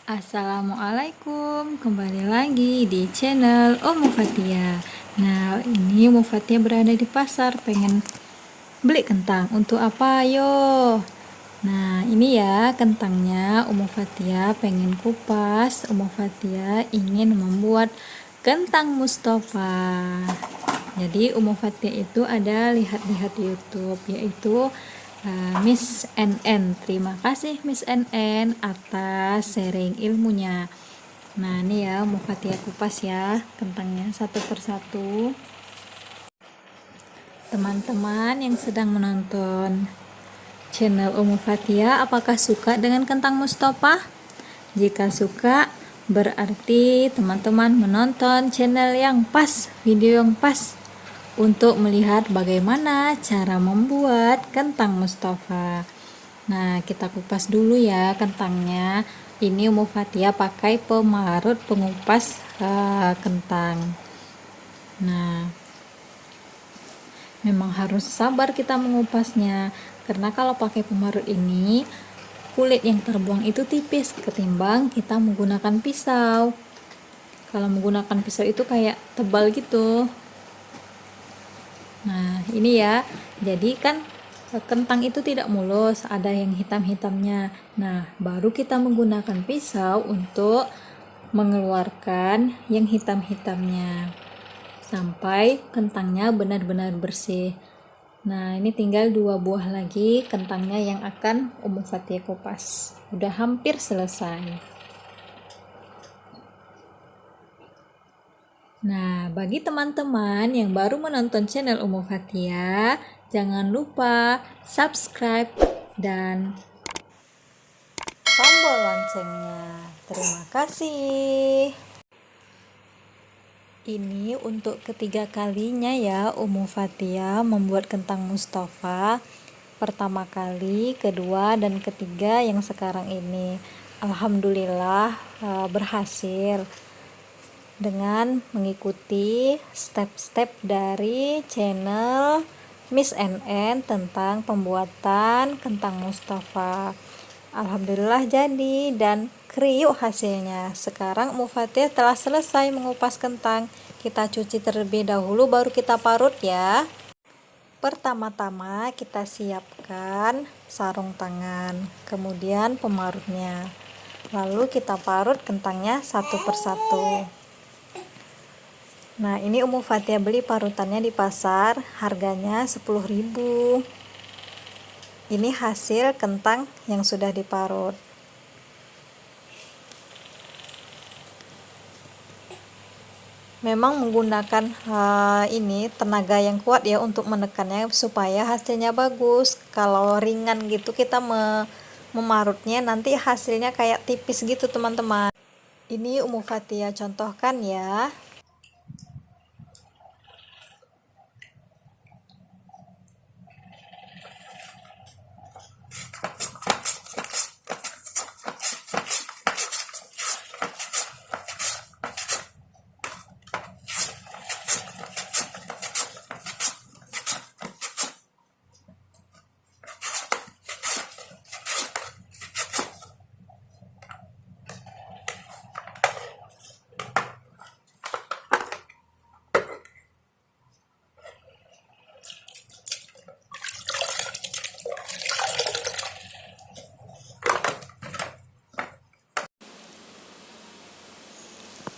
Assalamualaikum, kembali lagi di channel Omu Fatia. Nah, ini Omu Fatia berada di pasar, pengen beli kentang. Untuk apa? Yo. Nah, ini ya kentangnya. Omu Fatia pengen kupas. Omu Fatia ingin membuat kentang Mustafa. Jadi Omu Fatia itu ada lihat-lihat YouTube, yaitu Miss NN. Terima kasih Miss NN atas sharing ilmunya. Nah, ini ya mau Fatia kupas ya kentangnya satu persatu. Teman-teman yang sedang menonton channel Umu Fatia, apakah suka dengan kentang Mustafa? Jika suka, berarti teman-teman menonton channel yang pas, video yang pas untuk melihat bagaimana cara membuat kentang Mustafa. Nah, kita kupas dulu ya kentangnya. Ini Umu Fatia pakai pemarut pengupas kentang. Nah, memang harus sabar kita mengupasnya, karena kalau pakai pemarut ini kulit yang terbuang itu tipis ketimbang kita menggunakan pisau. Kalau menggunakan pisau itu kayak tebal gitu. Nah, ini ya. Jadi kan kentang itu tidak mulus, ada yang hitam-hitamnya. Nah, baru kita menggunakan pisau untuk mengeluarkan yang hitam-hitamnya sampai kentangnya benar-benar bersih. Nah, ini tinggal 2 buah lagi kentangnya yang akan Umu Fatia kupas. Udah hampir selesai. Nah, bagi teman-teman yang baru menonton channel Umu Fatia, jangan lupa subscribe dan tombol loncengnya. Terima kasih. Ini untuk ketiga kalinya ya Umu Fatia membuat kentang Mustafa. Pertama kali, kedua, dan ketiga yang sekarang ini. Alhamdulillah berhasil dengan mengikuti step-step dari channel Miss NN tentang pembuatan kentang Mustafa. Alhamdulillah jadi dan kriuk hasilnya. Sekarang Umu Fatia telah selesai mengupas kentang. Kita cuci terlebih dahulu baru kita parut ya. Pertama-tama kita siapkan sarung tangan, kemudian pemarutnya. Lalu kita parut kentangnya satu persatu. Nah, ini Umu Fatia beli parutannya di pasar, harganya 10.000. Ini hasil kentang yang sudah diparut. Memang menggunakan ini tenaga yang kuat ya untuk menekannya supaya hasilnya bagus. Kalau ringan gitu kita memarutnya nanti hasilnya kayak tipis gitu teman-teman. Ini Umu Fatia contohkan ya.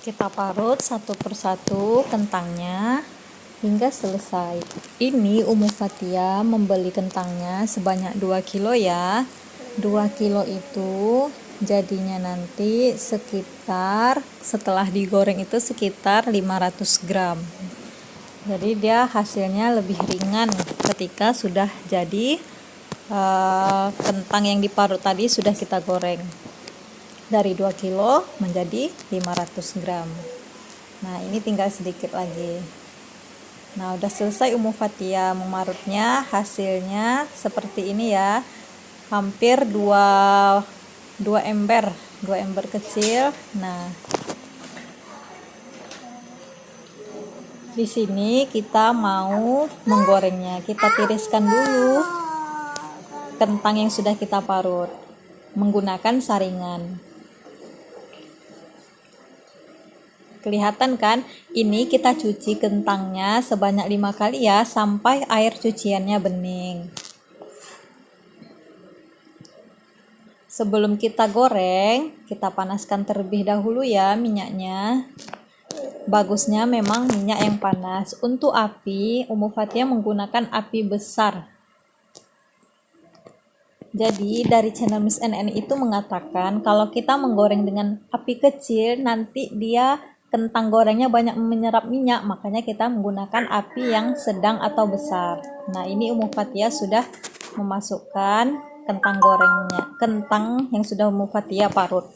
Kita parut satu persatu kentangnya hingga selesai. Ini Umu Fatia membeli kentangnya sebanyak 2 kilo ya. 2 kilo itu jadinya nanti sekitar, setelah digoreng itu sekitar 500 gram. Jadi dia hasilnya lebih ringan ketika sudah jadi kentang yang diparut tadi sudah kita goreng. Dari 2 kilo menjadi 500 gram. Nah, ini tinggal sedikit lagi. Nah, udah selesai Umu Fatia memarutnya. Hasilnya seperti ini ya. Hampir 2 ember, 2 ember kecil. Nah, di sini kita mau menggorengnya. Kita tiriskan dulu kentang yang sudah kita parut menggunakan saringan. Kelihatan kan? Ini kita cuci kentangnya sebanyak 5 kali ya, sampai air cuciannya bening. Sebelum kita goreng, kita panaskan terlebih dahulu ya minyaknya. Bagusnya memang minyak yang panas. Untuk api, Ummu Fathia menggunakan api besar. Jadi dari channel Miss NN itu mengatakan kalau kita menggoreng dengan api kecil, nanti dia kentang gorengnya banyak menyerap minyak, makanya kita menggunakan api yang sedang atau besar. Nah, ini Ummu Fathia sudah memasukkan kentang gorengnya, kentang yang sudah Ummu Fathia parut.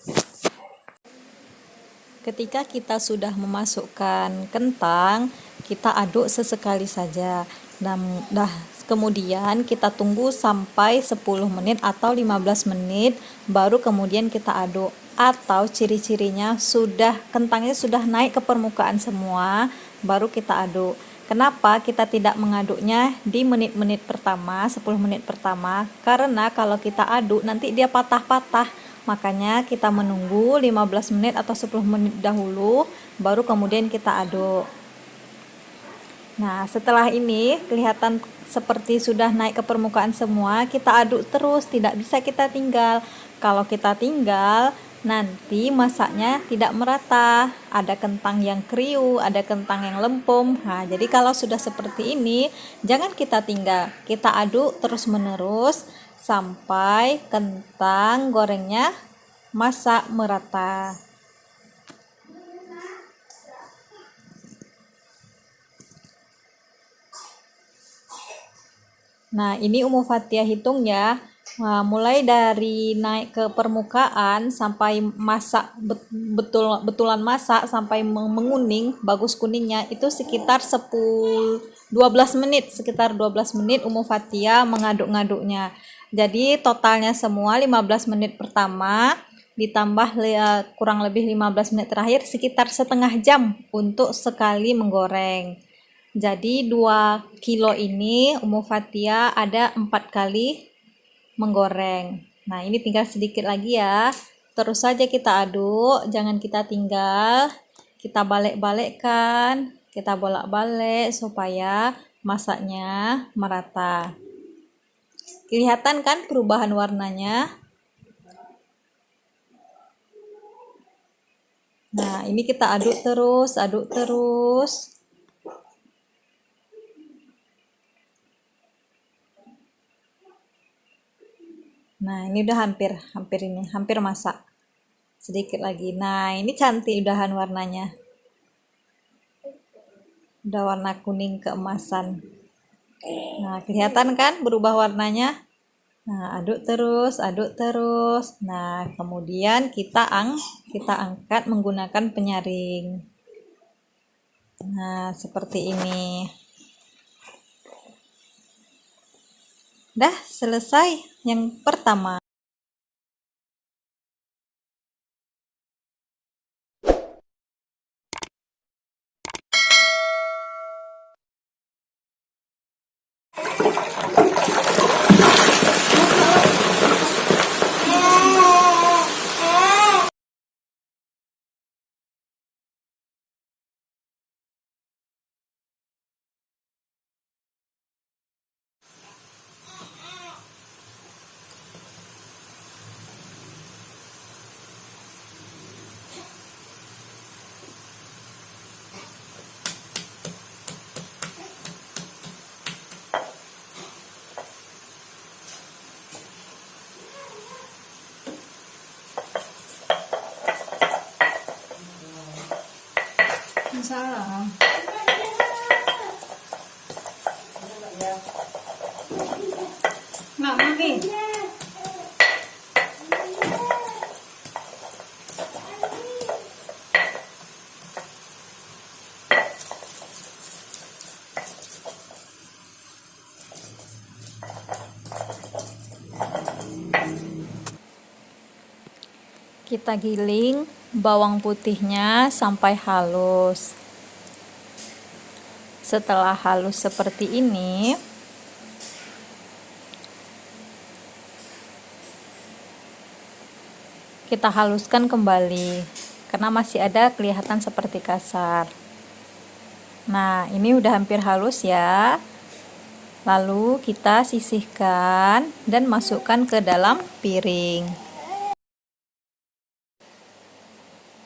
Ketika kita sudah memasukkan kentang, kita aduk sesekali saja. Kemudian kita tunggu sampai 10 menit atau 15 menit, baru kemudian kita aduk. Atau ciri-cirinya kentangnya sudah naik ke permukaan semua, baru kita aduk. Kenapa kita tidak mengaduknya di menit-menit pertama, 10 menit pertama? Karena kalau kita aduk nanti dia patah-patah. Makanya kita menunggu 15 menit atau 10 menit dahulu, baru kemudian kita aduk. Nah, setelah ini kelihatan seperti sudah naik ke permukaan semua, kita aduk terus, tidak bisa kita tinggal. Kalau kita tinggal, nanti masaknya tidak merata. Ada kentang yang kriuk, ada kentang yang lempung. Nah, jadi kalau sudah seperti ini, jangan kita tinggal. Kita aduk terus-menerus sampai kentang gorengnya masak merata. Nah, ini Ummu Fathia hitung ya. Nah, mulai dari naik ke permukaan sampai masak betulan masak sampai menguning, bagus kuningnya, itu sekitar 12 menit, Ummu Fathia mengaduk-ngaduknya. Jadi totalnya semua 15 menit pertama ditambah kurang lebih 15 menit terakhir, sekitar setengah jam untuk sekali menggoreng. Jadi 2 kilo ini Ummu Fathia ada 4 kali menggoreng. Nah, ini tinggal sedikit lagi ya. Terus saja kita aduk, jangan kita tinggal. Kita balik-balikkan, kita bolak-balik supaya masaknya merata. Kelihatan kan perubahan warnanya? Nah, ini kita aduk terus, aduk terus. Nah, ini udah hampir masak. Sedikit lagi. Nah, ini cantik udahan warnanya. Udah warna kuning keemasan. Nah, kelihatan kan berubah warnanya? Nah, aduk terus, aduk terus. Nah, kemudian kita angkat menggunakan penyaring. Nah, seperti ini. Dah selesai yang pertama. Salah. Nggak mungkin. Kita giling bawang putihnya sampai halus. Setelah halus seperti ini, kita haluskan kembali. karena masih ada kelihatan seperti kasar. Nah, ini udah hampir halus ya. Lalu kita sisihkan dan masukkan ke dalam piring.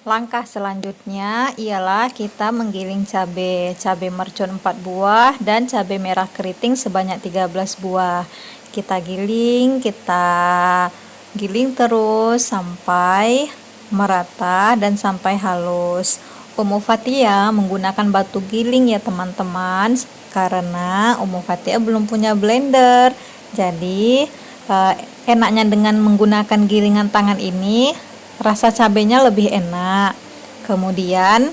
Langkah selanjutnya ialah kita menggiling cabai mercon 4 buah dan cabai merah keriting sebanyak 13 buah. Kita giling terus sampai merata dan sampai halus. Ummu Fathia menggunakan batu giling ya teman-teman, karena Ummu Fathia belum punya blender. Jadi enaknya dengan menggunakan gilingan tangan ini, rasa cabenya lebih enak. Kemudian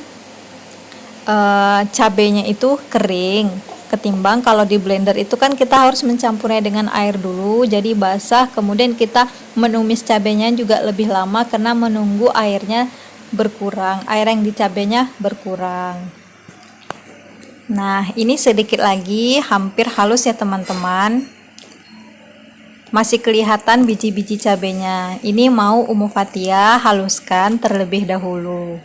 cabenya itu kering, ketimbang kalau di blender itu kan kita harus mencampurnya dengan air dulu jadi basah, kemudian kita menumis cabenya juga lebih lama karena menunggu airnya berkurang, air yang di cabenya berkurang. Nah, ini sedikit lagi hampir halus ya teman-teman. Masih kelihatan biji-biji cabenya. Ini mau Ummu Fathia haluskan terlebih dahulu.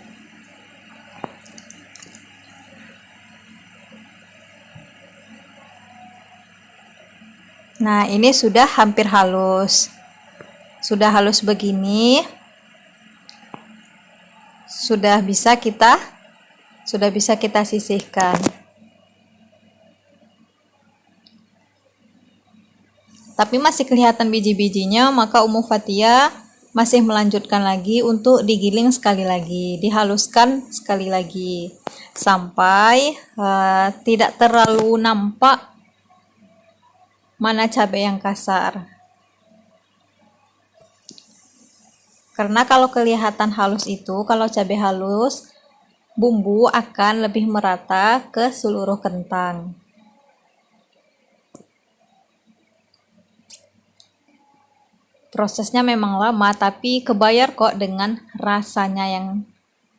Nah, ini sudah hampir halus. Sudah halus begini. Sudah bisa kita sisihkan. Tapi masih kelihatan biji-bijinya, maka Ummu Fathia masih melanjutkan lagi untuk digiling sekali lagi, dihaluskan sekali lagi sampai tidak terlalu nampak mana cabai yang kasar. Karena kalau kelihatan halus itu, kalau cabai halus, bumbu akan lebih merata ke seluruh kentang. Prosesnya memang lama, tapi kebayar kok dengan rasanya yang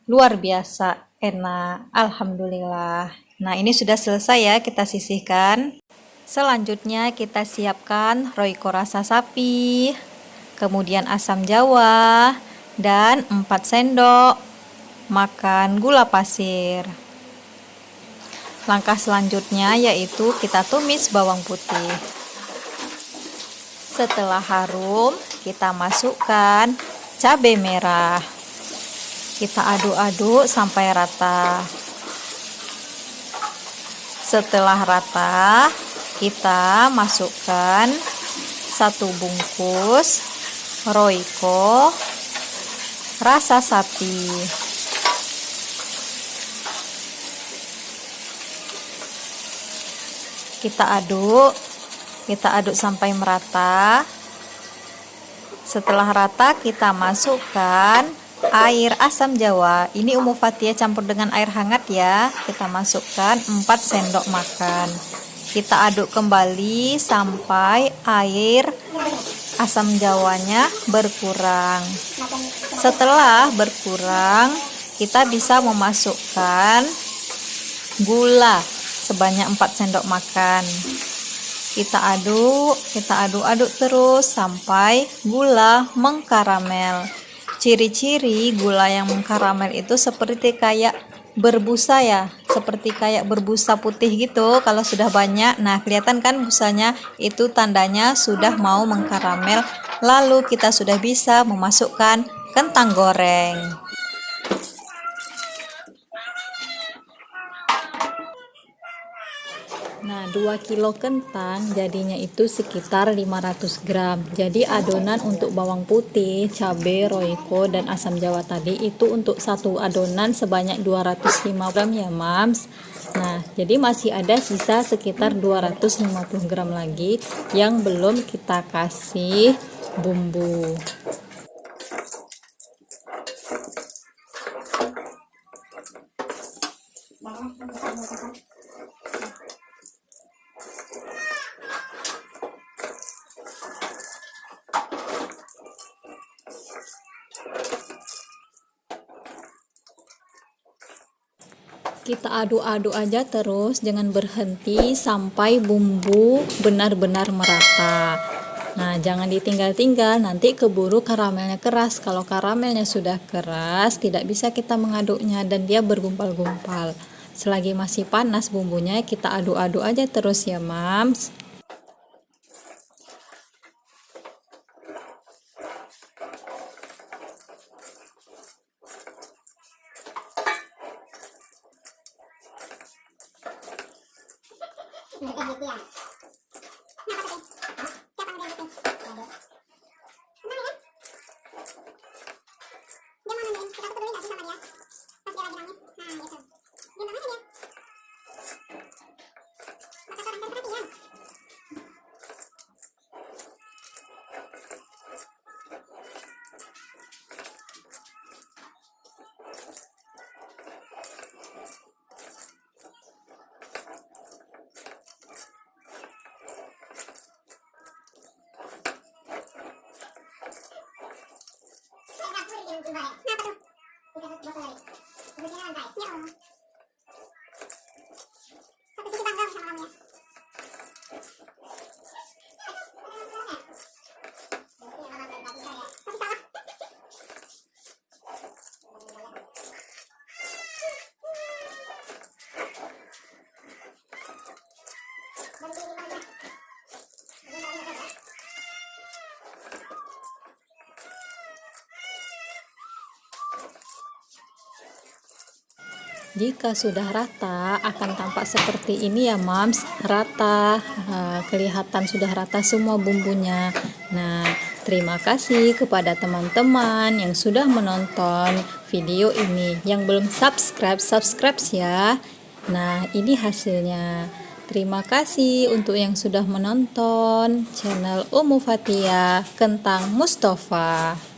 luar biasa enak. Alhamdulillah. Nah, ini sudah selesai ya, kita sisihkan. Selanjutnya kita siapkan royco rasa sapi, kemudian asam jawa, dan 4 sendok makan gula pasir. Langkah selanjutnya yaitu kita tumis bawang putih. Setelah harum, kita masukkan cabai merah. Kita aduk-aduk sampai rata. Setelah rata, kita masukkan 1 bungkus royco rasa sapi. Kita aduk sampai merata. Setelah rata, kita masukkan air asam jawa. Ini Ummu Fathia campur dengan air hangat ya. Kita masukkan 4 sendok makan. Kita aduk kembali sampai air asam jawanya berkurang. Setelah berkurang, kita bisa memasukkan gula sebanyak 4 sendok makan. Kita aduk terus sampai gula mengkaramel. Ciri-ciri gula yang mengkaramel itu seperti kayak berbusa ya, seperti kayak berbusa putih gitu. Kalau sudah banyak, nah kelihatan kan busanya, itu tandanya sudah mau mengkaramel. Lalu kita sudah bisa memasukkan kentang goreng. Nah, 2 kilo kentang jadinya itu sekitar 500 gram. Jadi adonan untuk bawang putih, cabai, royco, dan asam jawa tadi itu untuk satu adonan sebanyak 205 gram ya mams. Nah, jadi masih ada sisa sekitar 250 gram lagi yang belum kita kasih bumbu. Kita aduk-aduk aja terus, jangan berhenti sampai bumbu benar-benar merata. Nah, jangan ditinggal-tinggal, nanti keburu karamelnya keras. Kalau karamelnya sudah keras, tidak bisa kita mengaduknya dan dia bergumpal-gumpal. Selagi masih panas bumbunya, kita aduk-aduk aja terus ya, Mams. Jika sudah rata akan tampak seperti ini ya, Mams, rata, kelihatan sudah rata semua bumbunya. Nah, terima kasih kepada teman-teman yang sudah menonton video ini. Yang belum subscribe ya. Nah, ini hasilnya. Terima kasih untuk yang sudah menonton channel Ummu Fathia Kentang Mustafa.